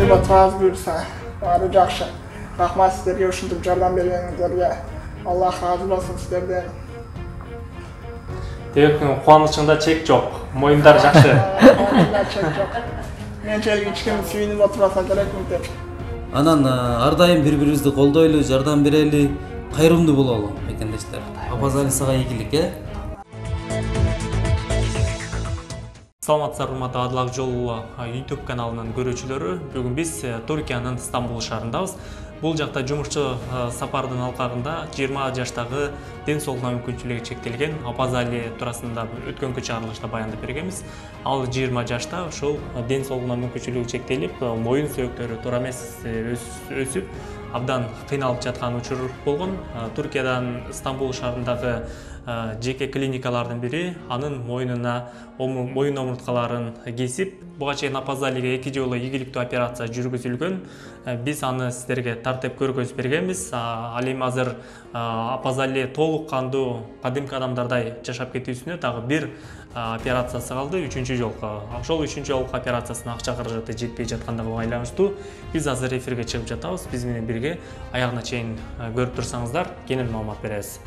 suyunu batırağız buyursa. Bari жақсы. Рахмат сіздерге ушинтип жардам бергениңиздерге. Аллах разы болсун сіздерден. Демек, кубанычыңда чек жок. Моюндар жакшы. Моюнда чек жок. Менчелик ичким сүйүнүп отурса керекмин деп. Анан ар дайым бири-бирибизди колдойлу, жардам берели, кайрымдуу бололу мекендештер. Апазали сага ийгилик, Саламатсыздар, урматтуу Адыл Ак Жол YouTube каналынын көрүүчүлөрү. Бүгүн биз Түркиянын Стамбул шаарындабыз. Бул жакта жумушчу сапардын алкагында 20 жаштагы ден соолугуна мүмкүнчүлүгү чектелген Апазали туурасында өткөнкү чыгарылышта баяндап бергенбиз. Ал 20 жашта ошол ден соолугуна мүмкүнчүлүгү чектелип, моюн сөөктөрү туура эмес өсүп, абдан кыйналып жаткан учур болгон. Түркиядан Стамбул шаарындагы жеке клиникалардын бири анын моюнуна моюн омурткаларын кесип, буга чейин Апазалиге 2 жолу ийгиликтүү операция жүргүзүлгөн. Биз аны сиздерге тартып көргөзүп бергенбиз. Ал эми азыр Апазали толук кандуу кадимки адамдардай жашап кетүүсүнө дагы бир операциясы калды, 3-чү жолку. Ошол 3-чү жолку операциясына акча каражаты жетпей жаткандыгына байланыштуу биз азыр эфирге чыгып жатабыз. Биз менен бирге аягына чейин көрүп турсаңыздар, кенен маалымат беребиз.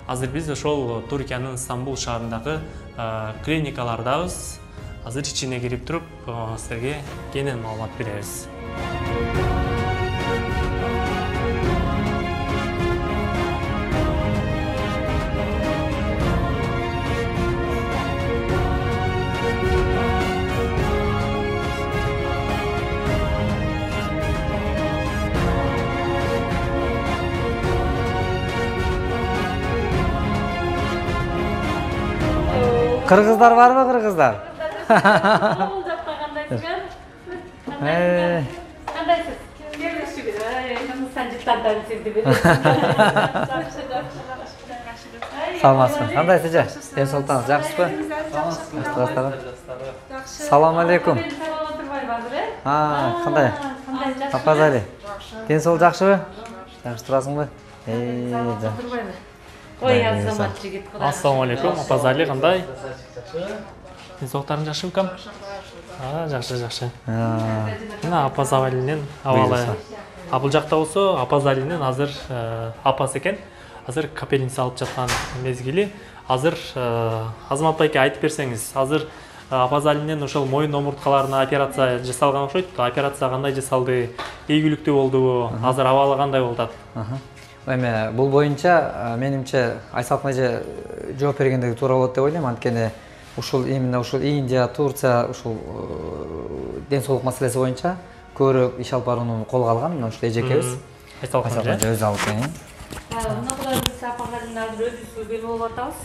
Азыр биз ошол Түркиянын Стамбул шаарындагы клиникалардабыз. Азыр ичине кирип туруп, силерге кенен маалымат беребиз. Kırgızlar var mı Kırgızlar? Salmasın. Qanday sizce? En soltanız жақсы mı? Salam aleykum. Qanday? Апазали. Den sol жақсы mı? Жақсы тұрасың ба? Ой, азамат жигит. Ассаламу алейкум, Апазали кандай? Денсаулыктарың жакшыбы кам? Жакшы. Мына Апазалинин абалы. Бул жакта болсо Апазалинин азыр апасы экен. Азыр капельница алып жаткан мезгили. Азыр Азамат байке айтып берсеңиз, азыр Апазалинин ошол моюн омурткаларына операция жасалган окшойт. Операция кандай жасалды? Ийгиликтүү болдубу? Азыр абалы кандай болуп атат? Эми бул боюнча менимче Айсалкын эже жооп бергендиги туура болот деп ойлойм. Анткени именно ушул Индия, Турция ушул ден соолук маселеси боюнча көрүп иш алып барууну колго алган мына ушул эжекебиз. Айсалкын эже өзү алып келген. Мына булар биз апалардын азыр өзүбүзгө болуп атабыз.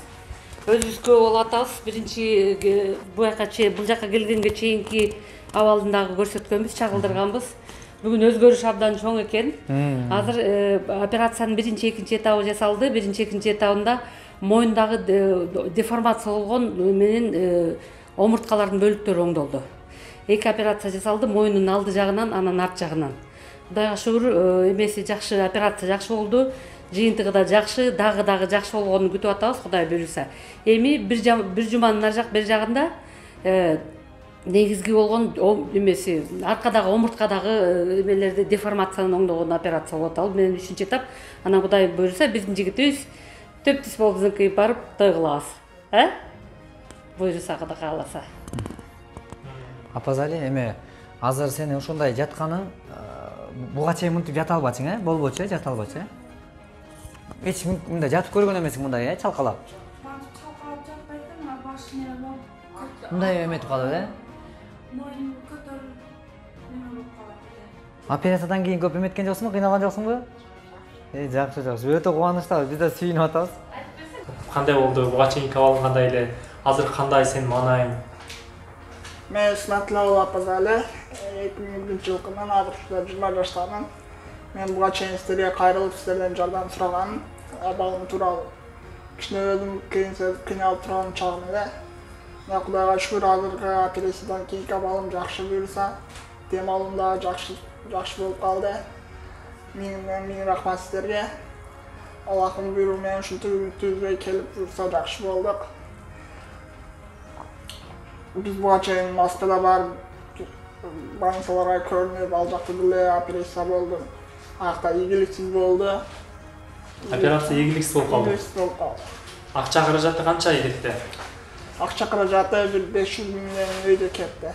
Өзүбүзгө болуп атабыз. Биринчи бул жака келгенге чейинки абалын дагы көрсөткөнбүз, чагылдырганбыз. Бүгүн өзгөрүш абдан чоң экен. Азыр операциянын биринчи, экинчи этабы жасалды. Биринчи, экинчи этабында моюндагы деформация болгон менен омурткалардын бөлүктөрү оңдолду. 2 операция жасалды, моюнун алды жагынан, анан арт жагынан. Кудайга шүгүр, эмеси жакшы, операция жакшы болду. Жыйынтыгы да жакшы, дагы жакшы болгонун күтүп атабыз, Кудай буйруса. Эми бир жуманын ар жак бер жагында негизги болгон эмеси аркадагы омурткадагы эмелерди деформацияны оңдогон операция болот. Ал менен 3-чү этап. Анан Кудай буйруса биздин жигитибиз төптүс болуп bizimki барып той кылабыз. Буйруса Кудай кааласа. Апазали, эми азыр сени ушундай жатканың буга чейин мынтип жата албачың, болбочу, жата албачу. Эч мындай жатып көргөн эмесиң мындай, чалкалап. Чалкалап жатпайдым, башына мындай эметип калып, Моюн көтөрүлүп неме болуп калат. Операциядан кийин көп эметкен жоксуңбу, кыйналган жоксуңбу? Жакшы. Өтө кубанычтабыз, биз да сүйүнүп атабыз. Кандай болду? Буга чейинки абалың кандай эле? Азыр кандай сенин маанайың? Мен Исматлау Апазали, 2000 жылкынан азыр 20 жаштамын. Мен буга чейин сиздерге кайрылып сиздерден жардам сураганым, абалым тууралуу. Кичине өзүм кыйналып турган чагым эле. Кудайга шүгүр, азыркы операциядан кийинки абалым жакшы буйруса, дем алуум дагы жакшы болуп калды. Миң рахмат сиздерге. Аллахтын буйругу менен ушинтип түзбөй келип буйруса жакшы болдук. Биз буга чейин Москвада барып Больницаларга көрүнүп, ал жакта деле операция болдум. Акта ийгиликсиз болду. Операция ийгиликсиз болуп калды. Ийгиликсиз болуп калды. Акча каражаты канча кетти? Акча каражаты бир 500 миңден өйдө кетти.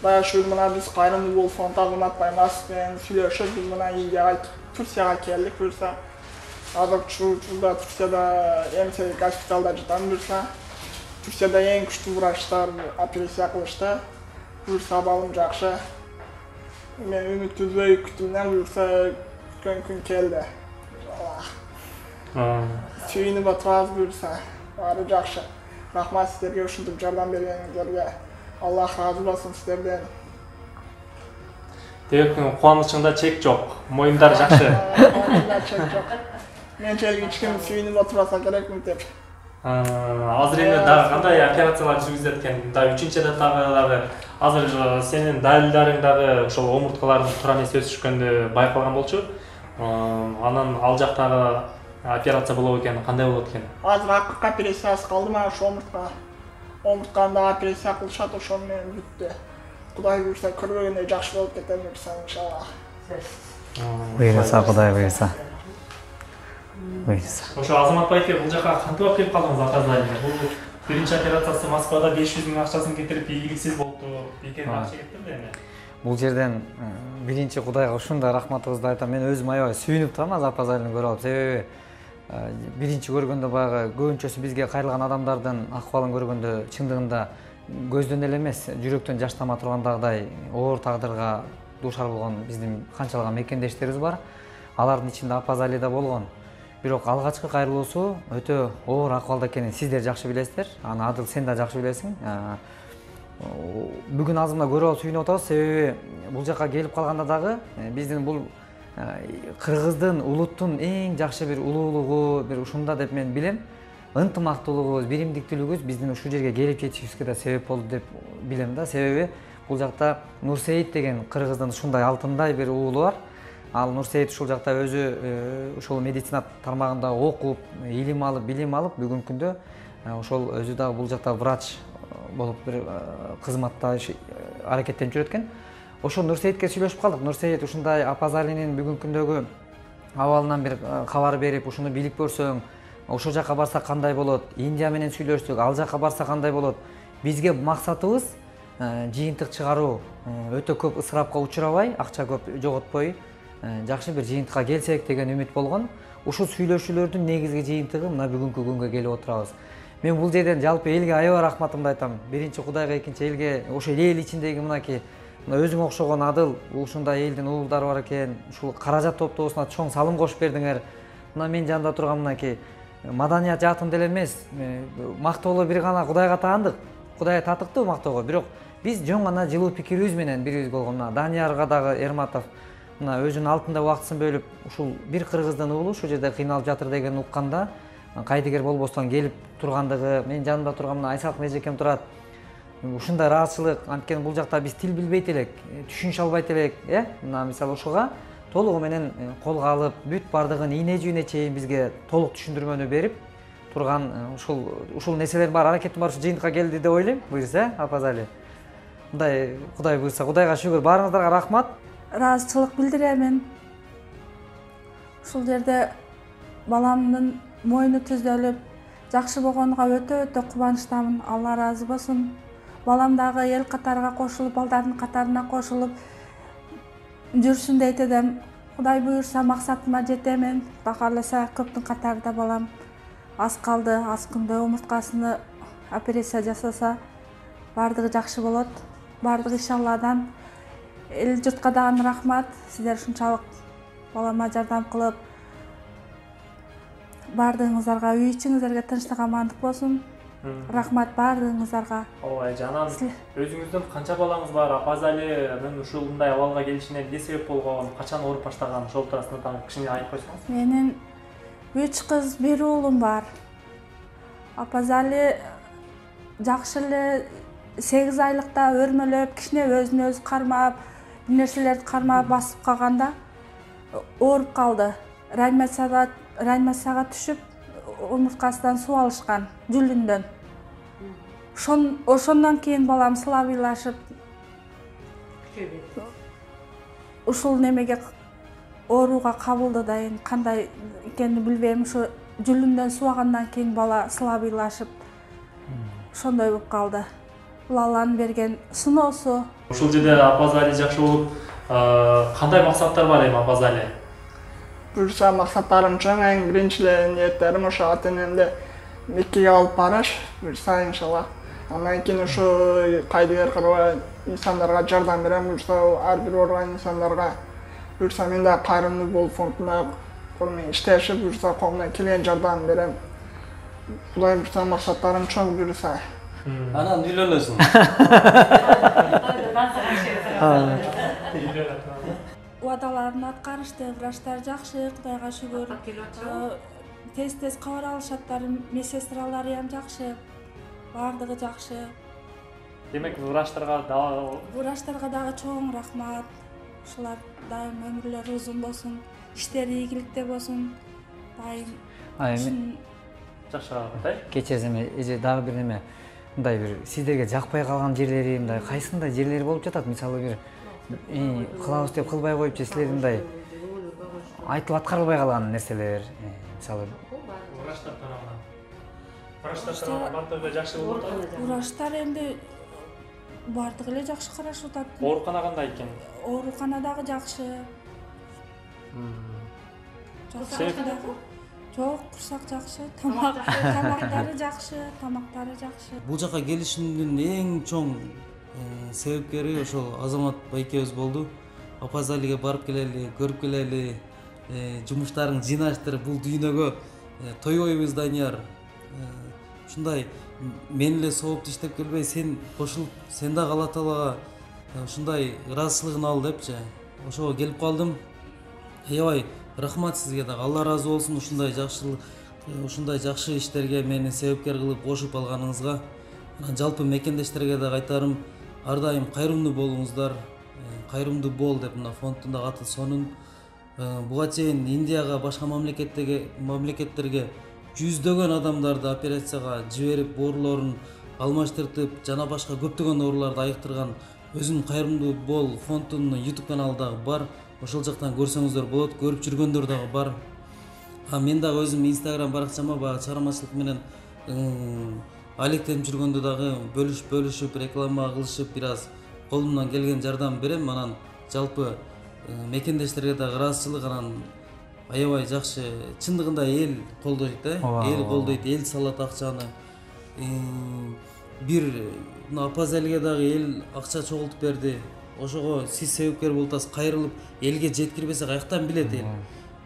Баягы ушу мына биз кайрымдуу болуп фонд агыматпаймыз, менен сүйлөшүп, биз мына Индияга, Турцияга келдик, буюрса. Азыр учурда Турцияда эмсе госпиталда жатам, буюрса. Турцияда эң күчтүү врачтар операция кылышты. Буюрса абалым жакшы. Мен үмүт үзбөй күтүмдөн буюрса күткөн күн келди. Сүйүнүп отурабыз буюрса. Баары жакшы. Рахмат сиздерге ушинтип жардам бергениңиздерге. Аллах разы болсун сиздерден. Демек кубанычыңда чек жок. Моюндар жакшы. Моюнда чек жок. Менчелик эч ким сүйүнүп отурбаса керекмин деп. Азыр эми дагы кандай операциялар жүргүзүлөт экен? Дагы 3-чү дагы азыр сенин далилдарың дагы ошол омурткалардын туура эмес өсүшкөндү байкалган болчу. Анан ал жактагы операция болобу экен, кандай болот экен? Азыр акыркы операциясы калды мына ошо омуртка. Омурткамда операция кылышат, ошо менен бүттү. Кудай буйрса көрбөгөндөй жакшы болуп кетем буйрса иншалла. Буйрса Кудай буйрса. Ошо Азамат байке бул жака кантип алып келип калдыңыз Апазалине? Бул биринчи операциясы Москвада 500 миң акчасын кетирип ийгиликсиз болупту. Бекер акча кетирди эми. Бул жерден биринчи Кудайга ушундай рахматыбызды айтам. Мен өзүм аябай сүйүнүп турам Апазалини көрүп алып. Себеби биринчи көргөндө баягы көбүнчөсү бизге кайрылган адамдардын акыбалын көргөндө чындыгында көздөн эле эмес, жүрөктөн жаш тама тургандагыдай оор тагдырга дуушар болгон биздин канчалаган мекендештерибиз бар. Алардын ичинде Апазали да болгон. Бирок алгачкы кайрылуусу өтө оор акыбалда экенин сиздер жакшы билесиздер. Аны Адыл сен да жакшы билесиң. Бүгүн азырында көрүп алып сүйүнүп атабыз. Себеби бул жака келип калганда дагы биздин бул кыргыздын улуттун эң жакшы бир улуулугу, бир ушунда деп мен билем. Ынтымактуулугубуз, биримдиктүүлүгүбүз биздин ушул жерге келип жетишибизге да себеп болду деп билем да. Себеби бул жакта Нурсейит деген кыргыздын ушундай алтындай бир уулу бар. Ал Нурсейит ушул жакта өзү ушул медицина тармагында окуп, илим алып, билим алып, бүгүнкү күндө ошол өзү дагы бул жакта врач болуп бир кызматта аракеттенип жүрөт экен. Ошо Нурсейитке сүйлөшүп калдык. Нурсейит ушундай Апазалинин бүгүнкү күндөгү абалынан бир кабар берип, ушуну билип көрсөң, ошол жака барса кандай болот? Индия менен сүйлөштүк, ал жака барса кандай болот? Бизге максатыбыз жыйынтык чыгаруу, өтө көп ысырапка учурабай, акча көп жоготпой, жакшы бир жыйынтыкка келсек деген үмүт болгон. Ушул сүйлөшүүлөрдүн негизги жыйынтыгы мына бүгүнкү күнгө келип отурабыз. Мен бул жерден жалпы элге аябай рахматымды айтам. Биринчи Кудайга, экинчи элге, ошо эл ичиндеги мынакей өзүң окшогон Адыл, ушундай элдин уулдары бар экен. Ушул каражат топтоосуна чоң салым кошуп бердиңер. Мына мен жанында турган мынакей маданият жаатын деле эмес, мактоолу бир гана Кудайга таандык. Кудай татыктуу мактоого, бирок биз жөн гана жылуу пикирибиз менен бирибиз болгон. Мына Даниярга дагы Эрматов мына өзүнүн алтындай убактысын бөлүп, ушул бир кыргыздын уулу ушул жерде кыйналып жатыр деген укканда, кайдыгер болбостон келип тургандыгы, мен жанымда турган мына Айсалык Межекем турат. Ушундай ыраазычылык, анткени бул жакта биз тил билбейт элек, түшүнүш албайт элек, мына мисалы ошого толугу менен колго алып, бүт бардыгын ийне жүйүнө чейин бизге толук түшүндүрмөнү берип турган ушул нерселер бар, аракеттин бар, ушу жыйынтыкка келди деп ойлойм. Буйрса, Апазали. Мындай Кудай буйрса, Кудайга шүгүр, баарыңыздарга рахмат. Ыраазычылык билдирем. Ушул жерде баламдын моюну түзөлүп, жакшы болгонуна өтө кубанычтамын. Алла ыраазы болсун. Балам дагы эл катарга кошулуп, балдардын катарына кошулуп жүрсүн дейт эдем. Кудай буйрса максатыма жетемин. Кудай кааласа көптүн катарында балам аз калды. Аз күндө омурткасыны операция жасаса бардыгы жакшы болот. Бардыгы иншалладан. Эл журтка дагы рахмат. Сиздер ушунчалык балама жардам кылып, бардыгыңыздарга, үй ичиңиздерге тынчтык, амандык болсун. Рахмат бардыгыңыздарга. Ооба, жанам. Өзүңүздүн канча балаңыз бар? Апазалинин ушундай абалга келишине эмне себеп болгон? Качан ооруп баштаган? Ошол туурасында дагы кичине айтып койсоңуз. Менин 3 кыз, 1 уулум бар. Апазали жакшы эле 8 айлыкта өрмөлөп, кичине өзүн өзү кармап, бир нерселерди кармап басып калганда ооруп калды. Реанимацияга түшүп, омурткасынан суу алышкан, жүлүндөн. Ошондон кийин балам слабыйлашып, күчөбөйт. Ушул немеге ооруга кабылды дайын кандай экенин билбейм. Ушу жүлүндөн субагандан кийин бала слабыйлашып ошондой болуп калды. Бул Алланын берген сыноосу. Ушул жерде Апазали жакшы болуп, кандай максаттар бар эми Апазали? Буюрса максаттарым чоң, эң биринчи ниеттерим ошо ата-энемди меккеге алып барыш, буюрса иншалла. Андан кийин ушу кайдыгер кылып инсандарга жардам берем, буюрса ар бир ооруган инсандарга. Буюрса мен да кайрымдуу болуп фондунда колумдан иштешип, буюрса колумдан келген жардам берем. Булай буюрса максаттарым чоң буюрса. Анан үйлөнөсүң. Убадаларын аткарышты, врачтар жакшы, Кудайга шүгүр. Тез-тез кабар алышаттар, медсестралары жакшы. Бардыгы жакшы. Демек, врачтарга Врачтарга дагы чоң рахмат. Ушулар дайым өмүрлөрү узун болсун, иштери ийгиликте болсун. Дайым жашагандай. Кечесиме эже дагы бир неме мындай бир сиздерге жакпай калган жерлери мындай кайсындай жерлери болуп жатат? Мисалы бир кылабыз деп кылбай коюп же силер мындай айтылып аткарылбай калган нерселер, мисалы Врачтар тарабынан. Врачтар тарабынан бардыгы жакшы болуп атат. врачтар энди бардыгы эле жакшы карашып атат. Оорукана кандай экен? Оорукана дагы жакшы. Жок, курсак жакшы, тамактары жакшы. Бул жака келишимдин эң чоң себепкери ошол Азамат байкебиз болду. Апазалиге барып келели, көрүп келели, жумуштарын жыйнаштырып бул дүйнөгө тойбойбуз Данияр. Ушундай мен эле соопту иштеп келбей, сен кошулуп, сен дагы Алла Таалага ушундай ыраазычылыгын ал депчи. Ошого келип калдым. Аябай рахмат сизге дагы. Алла ыраазы болсун ушундай жакшы иштерге мени себепкер кылып кошуп алганыңызга. Жалпы мекендештерге дагы айтарым, ар дайым кайрымдуу болуңуздар. Кайрымдуу бол деп мына фонддун да аты сонун. Буга чейин Индияга, башка мамлекеттерге жүздөгөн адамдарды операцияга жиберип, оорлорун алмаштыртып, жана башка көптөгөн ооруларды айыктырган өзүнүн кайрымдуу бол фонддун YouTube каналы дагы бар. Ошол жактан көрсөңүздөр болот, көрүп жүргөндөр дагы бар. Мен дагы өзүм Instagram баракчама баягы чыгармачылык менен алектенип жүргөндө дагы бөлүшүп, реклама кылышып, бир аз колумдан келген жардам берем. Анан жалпы мекендештерге дагы ыраазычылык, анан аябай жакшы, чындыгында эл колдойт, эл колдойт, эл салат акчаны. Бир Апазалиге дагы эл акча чогултуп берди. Ошого сиз себепкер болуп атасыз, кайрылып элге жеткирбесе каяктан билет эл.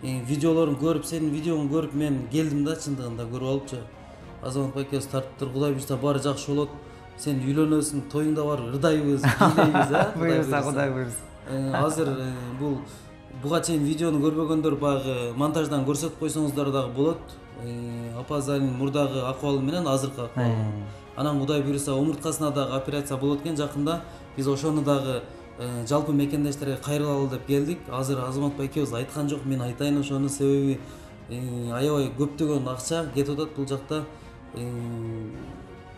Видеолорун көрүп, сенин видеоңду көрүп мен келдим да, чындыгында көрүп алыпчы. Азамат байкебиз тартыптыр, Кудай буйрса баары жакшы болот. Сен үйлөнөсүң, тоюңда бар, ырдайбыз, бийлейбиз, буйрса Кудай буйрса. Азыр буга чейин видеону көрбөгөндөр баягы монтаждан көрсөтүп койсоңуздар дагы болот. Апазалинин мурдагы акыбалы менен азыркы акыбалы. Анан Кудай буйрса омурткасына дагы операция болот экен жакында. Биз ошону дагы жалпы мекендештерге кайрылалы деп келдик. Азыр Азамат байкебиз айткан жок, мен айтайын ошону, себеби аябай көптөгөн акча кетип атат бул жакта.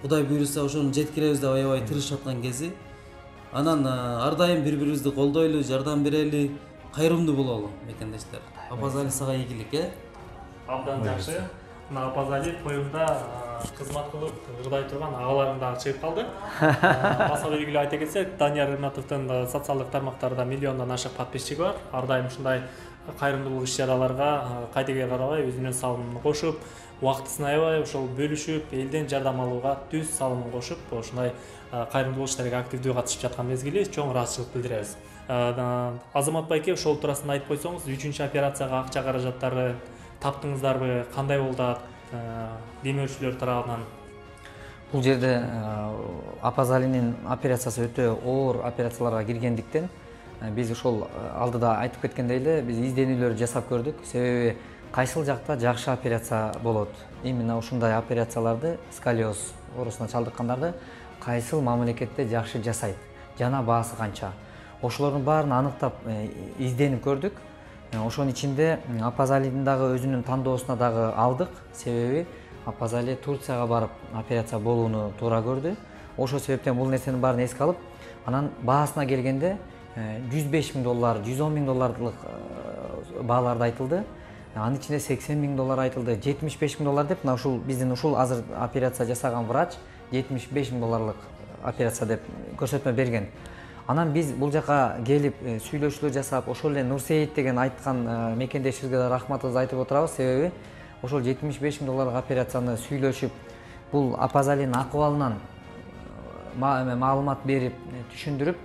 Кудай буйрса ошону жеткиребиз деп аябай тырышып аткан кези. Анан ар дайым бири-бирибизди колдойлу, жардам берели, кайрымдуу бололу мекендештер. Апазали сага ийгилик, Абдан жакшы. Мына Апазали тоюнда кызмат кылып ырдай турган агаларым дагы чыгып калды. Баса белгилүү айта кетсек, Данияр Рыматовдун социалдык тармактарда миллиондон ашык подписчиги бар. Ар дайым ушундай кайрымдуулук иш-чараларга кайдыгер карабай өзүнүн салымын кошуп, убактысын аябай ошол бөлүшүп, элден жардам алууга түз салымын кошуп, ошундай кайрымдуулук иштерге активдүү катышып жаткан мезгили чоң ыраазычылык билдиребиз. Азамат байке, ошол туурасында айтып койсоңуз, 3-чү операцияга акча каражаттары таптыңыздарбы, кандай болду демөөрчүлөр тарабынан? Бул жерде Апазалинин операциясы өтө оор операцияларга киргендиктен биз ошол алдыда айтып кеткендей эле биз изденүүлөр жасап көрдүк. Себеби кайсыл жакта жакшы операция болот. Именно ушундай операцияларды, сколиоз оорусуна чалдыккандарды кайсыл мамлекетте жакшы жасайт, жана баасы канча. Ошолордун баарын аныктап изденип көрдүк. Ошонун ичинде Апазалидин дагы өзүнүн тандоосуна дагы алдык. Себеби Апазали Турцияга барып операция болууну туура көрдү. Ошол себептен бул нерсенин баарын эске алып, анан баасына келгенде $105 000, $110 000 бааларды айтылды. Анын ичинде $80 000 айтылды, $75 000 деп, мына ушул биздин ушул азыр операция жасаган врач $75 000 операция деп көрсөтмө берген. Анан биз бул жака келип сүйлөшүүлөр жасап, ошол эле Нурсейит деген айткан мекендешибизге да рахматыбызды айтып отурабыз. Себеби ошол $75 000 операцияны сүйлөшүп, бул Апазалинин акыбалынан маалымат берип, түшүндүрүп,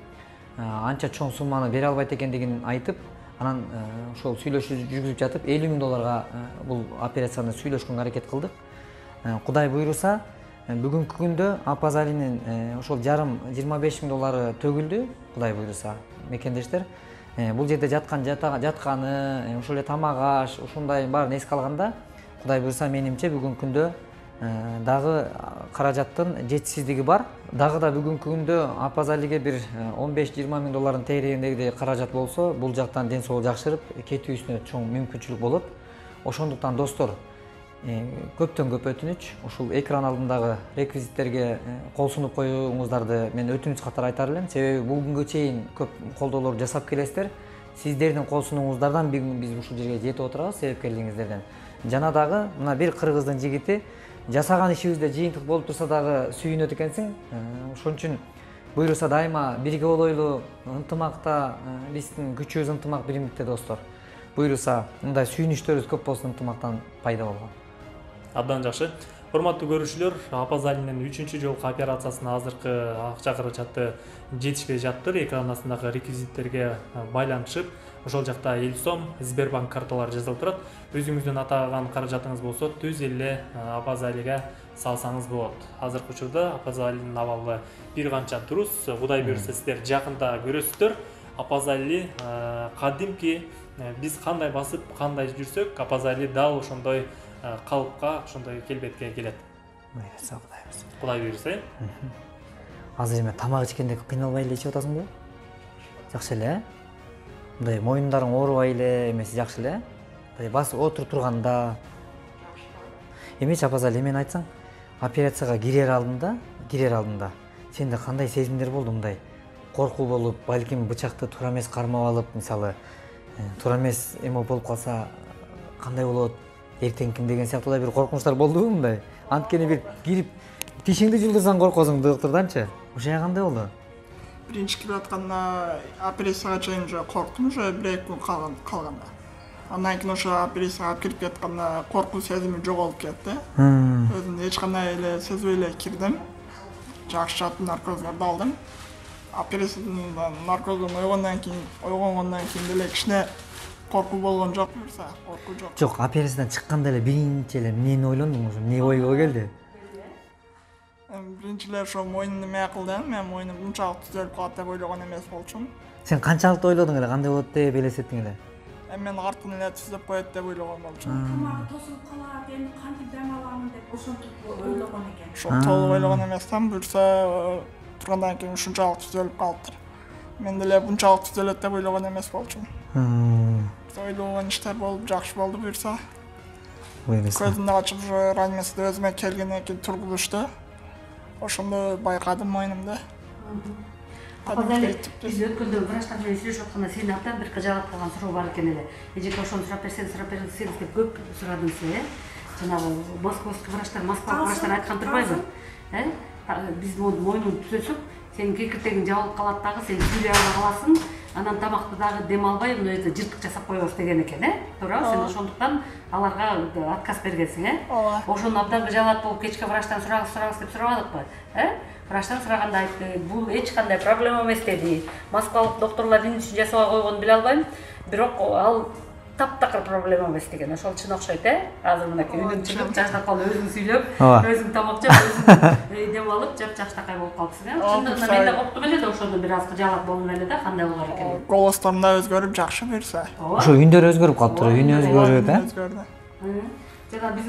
анча чоң сумманы бере албайт экендигин айтып, анан ошол сүйлөшүү жүргүзүп жатып $50 000 бул операцияны сүйлөшкөнгө аракет кылдык. Кудай буйруса, бүгүнкү күндө Апазалинин ошол жарым $25 000 төгүлдү, кудай буйруса, мекендештер. Бул жерде жатканы, ошол эле тамак аш, ушундай баарын эске алганда, кудай буйруса, менимче бүгүнкү күндө дагы каражаттын жетишсиздиги бар. Дагы да бүгүнкү күндө Апазалиге бир $15-20 000 тегерегиндей каражат болсо, бул жактан ден соолук жакшырып, кетүүсүнө чоң мүмкүнчүлүк болот. Ошондуктан достор, көптөн көп өтүнүч, ушул экран алдындагы реквизиттерге кол сунуп коюңуздарды мен өтүнүч катары айтар элем. Себеби бүгүнгө чейин көп колдоолор жасап келесиздер. Сиздердин кол сунууңуздардан биз ушул жерге жетип отурабыз, себепкерлигиңиздерден. Жана дагы мына бир кыргыздын жигити жасаган ишибизде жыйынтык болуп турса дагы сүйүнөт экенсиң. Ошон үчүн буйруса дайыма бирге болойлу, ынтымакта, биздин күчүбүз ынтымак биримдикте достор. Буйруса мындай сүйүнүчтөрүбүз көп болсун, ынтымактан пайда болгон. Абдан жакшы. Урматтуу көрүүчүлөр, Апазалинин 3-чү жолку операциясына азыркы акча каражаты жетишпей жаптыр. Экран астындагы реквизиттерге байланышып, ошол жакта 50 сом Сбербанк карталары жазылып турат. Өзүңүздүн атаган каражатыңыз болсо, түз эле Апазалиге салсаңыз болот. Азыркы учурда Апазалинин абалы бир канча туруз. Кудай буйруса, сиздер жакында көрөсүздөр. Апазали кадимки биз кандай басып, кандай жүрсөк, Апазали дал ошондой калыпка, ошондой келбетке келет. Кудай буйруса. Азыр эме тамак ичкенде кыйналбай эле ичип атасың беле? Жакшы эле. Мындай моюндарың оорубай эле эмеси жакшы эле. Мындай басып отуруп турганда. Эмечи Апазали, мен айтсаң, операцияга кирер алдында сенде кандай сезимдер болду? Мындай коркуу болуп, балким бычакты туура эмес кармап алып, мисалы, туура эмес эме болуп калса кандай болот? Эртеңким деген сыяктуу да бир коркунучтар болдубу мындай? Анткени бир кирип тишиңди жылдырсаң коркосуң доктурданчы. Ошо кандай болду? Биринчи кирип атканда операцияга чейин уже корктум, уже 1-2 күн калганда. Андан кийин ошо операцияга кирип кетканда коркуу сезими жоголуп кетти. Өзүмдү эч кандай эле сезбей эле кирдим. Жакшы жаттым, наркоздорду алдым. Операциядан наркоздон ойгондон кийин деле кичине коркуу болгон жок, буюрса, коркуу жок. Жок, операциядан чыкканда эле биринчи эле эмнени ойлондуң, ошо эмне ойго келди? Биринчи эле ошо моюнду эме кылдым, мен моюнум мынчалык түзөлүп калат деп ойлогон эмес болчумун. Сен канчалыкты ойлодуң эле, кандай болот деп элестеттиң эле? Мен артын эле түзөп коет деп ойлогон болчумун. Тамагы тосулуп калат, эми кантип дем аламын деп ошентип ойлогон экен. Ошо толук ойлогон эмесмин, буюрса тургандан кийин ушунчалык түзөлүп калыптыр. Мен деле мынчалык түзөлөт деп ойлогон эмес болчумун. Ойлогон иштер болуп жакшы болду, буюрса. Көзүмдү ачып реанимацияда өзүмө келгенден кийин тургузушту. Ошондо байкадым моюнумду. Апазали, биз өткөндө врачтар менен сүйлөшүп атканда сени абдан бир кыжаалап калган суроо бар экен эле. Эжеке ошону сурап берсеңиз деп көп сурадыңыз, жанагы московский врачтар, айткан турбайбы? Биз моюнуңду түзөсөк, сенин кекиртегиң жабылып калат дагы, сен сүйлөй албай каласың, анан тамакты дагы дем албай, мына жерде жыртык жасап коебуз деген экен, туурабы? Сен ошондуктан аларга отказ бергенсиң, Ошону абдан кыжаалат болуп кечке врачтан сурагыз деп сурабадыкпы? Врачтан сураганда айтты, бул эч кандай проблема эмес деди. Москвалык докторлор эмне үчүн жасабай койгонун биле албайм, бирок ал таптакыр проблема эмес деген. Ошол чын окшойт, Азыр мынакей үйдөн чыгып, жаштап калып, өзүң сүйлөп, өзүң тамак жеп, өзүң дем алып, жап-жакштай болуп калыпсың, Чындыгында мен да коптум эле да, ошондо бир аз кыжаалат болдум эле да, кандай болор экен. Голосторум да өзгөрүп жакшы буюрса. Ошо үндөрү өзгөрүп калыптыр, үнү өзгөрүп, Жана биз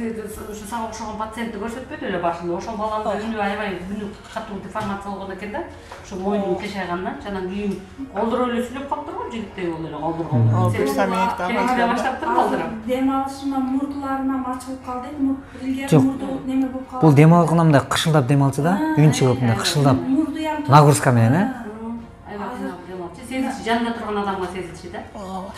ушу сага окшогон пациентти көрсөтпөдү эле башында. Ошол баланын үнү аябай үнү катуу деформация болгон экен да. Ушу моюну кешайгандан жанагы кийин колдуруп эле сүйлөп калыптыр го, жигиттей болду эле колдургон. Сен баштаптыр колдуруп. Дем алышына мурдуларынан ачылып калды, илгери мурду неме болуп калды. Бул дем алганда мындай кышылдап дем алчы да, үн чыгып мындай кышылдап. Нагрузка менен, Аябай дем алчы. Сен жанында турган адамга сезилчү да.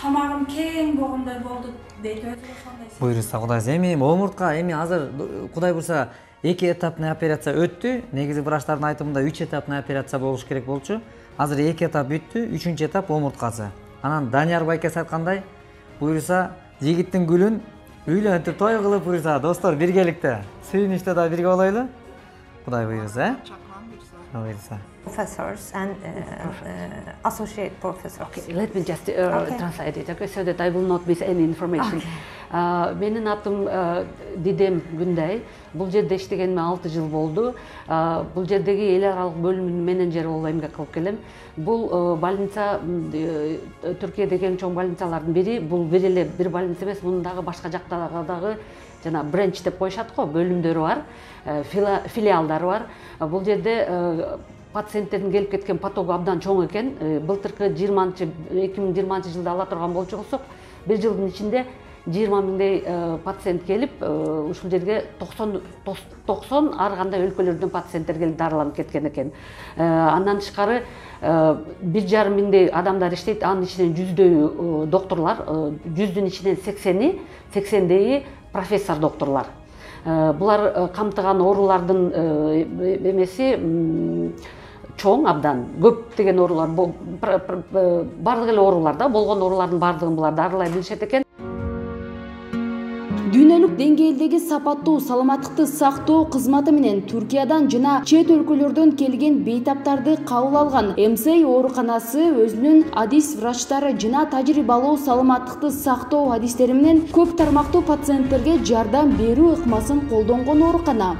Тамагым кең болгондой болду дейт, өзү ошондой. Буйруса Кудай эми омуртка эми азыр Кудай бурса 2 этапный операция өттү. Негизи врачтардын айтымында 3 этапный операция болуш керек болчу. Азыр 2 этап бүттү, 3-чү этап омурткасы. Анан Данияр байкес айткандай, буйруса жигиттин гүлүн үйлөнтүп той кылып буйруса достор биргеликте сүйүнүштө да бирге болойлу. Кудай буйруса, буйруса. Professors and associate professors. Okay, let me just translate it, okay, so that I will not miss any information. Менин атым Дидем Гүндай. Бул жерде иштегениме 6 жыл болду. Бул жердеги эл аралык бөлүмүнүн менеджери болуп эмгек кылып келем. Бул больница Түркиядеги эң чоң больницалардын бири. Бул бир больница эмес, мунун дагы башка жактагы жана бренч деп коюшат го, бөлүмдөрү бар, филиалдары бар. Бул жерде пациенттердин келип кеткен потогу абдан чоң экен. Былтыркы 2020 жылда ала турган болчу болсок, бир жылдын ичинде 20 миңдей пациент келип, ушул жерге 90 ар кандай өлкөлөрдөн пациенттер келип дарыланып кеткен экен. Андан тышкары 1,5 миңдей адамдар иштейт, анын ичинен 100дөйү докторлар, 100дүн ичинен 80дэйи профессор докторлар. Булар камтыган оорулардын эмеси чоң, абдан көп деген оорулар, бардык эле оорулар да, болгон оорулардын бардыгын булар дарылай билишет экен. Дүйнөлүк деңгээлдеги сапаттуу саламаттыкты сактоо кызматы менен Түркиядан жана чет өлкөлөрдөн келген бейтаптарды кабыл алган МС ооруканасы өзүнүн адис врачтары жана тажрыйбалуу саламаттыкты сактоо адистери менен көп тармактуу пациенттерге жардам берүү ыкмасын колдонгон оорукана.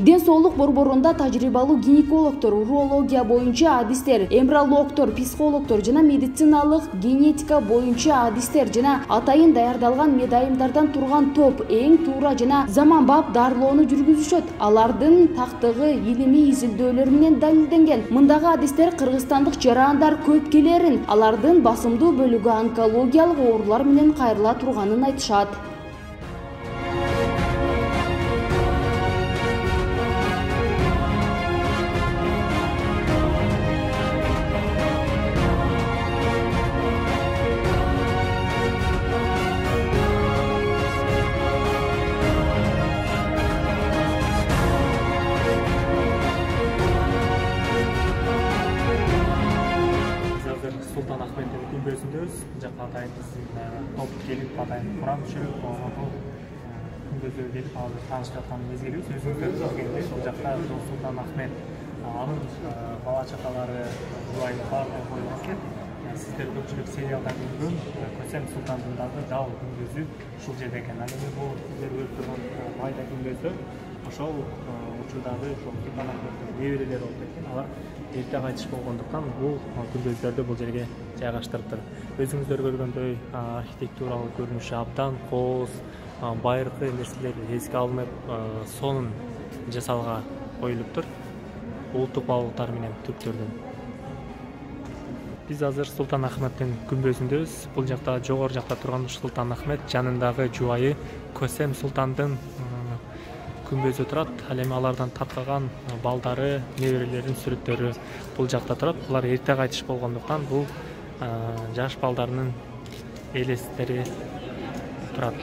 Ден соолук борборунда тажрыйбалуу гинекологдор, урология боюнча адистер, эмбриологдор, психологдор жана медициналык генетика боюнча адистер жана атайын даярдалган медайымдардан турган топ эң туура жана заманбап дарылоону жүргүзүшөт. Алардын тактыгы илимий изилдөөлөр менен далилденген. Мындагы адистер кыргызстандык жараандар көп келерин, алардын басымдуу бөлүгү онкологиялык оорулар менен кайрыла турганын айтышат. Султан Ахметтин күмбөзүндөбүз. Жакка атайын топ келип, атайын курам мүчөлүк күмбөзгө келип таанышып аткан мезгилибиз. Өзүңүздөр көргөндөй, ошол жакта Султан Ахмет анын бала чакалары жубайы баардыгы коюлган экен. Сиздер көпчүлүк сериалдарды көргөн Көсем Султандын дагы дал күмбөзү ушул жерде экен. Ал эми бул сиздер көрүп турган майда күмбөздөр ошол учурдагы Султан Ахметтин неберелери болуп кеткен. Алар эрте кайтыш болгондуктан бул күмбөздөрдү бул жерге жайгаштырыптыр. Өзүңүздөр көргөндөй архитектуралык көрүнүшү абдан кооз, байыркы нерселер эске алынып, сонун жасалга коюлуптур. Улуттук баалуулуктар менен түрктөрдүн. Биз азыр Султан Ахметтин күмбөзүндөбүз. Бул жакта жогору жакта турган Султан Ахмет жанындагы жубайы Көсем Султандын күмбөзү турат. Ал эми алардан таркаган балдары, неберелеринин сүрөттөрү бул жакта турат. Булар эрте кайтыш болгондуктан бул жаш балдарынын элестери турат.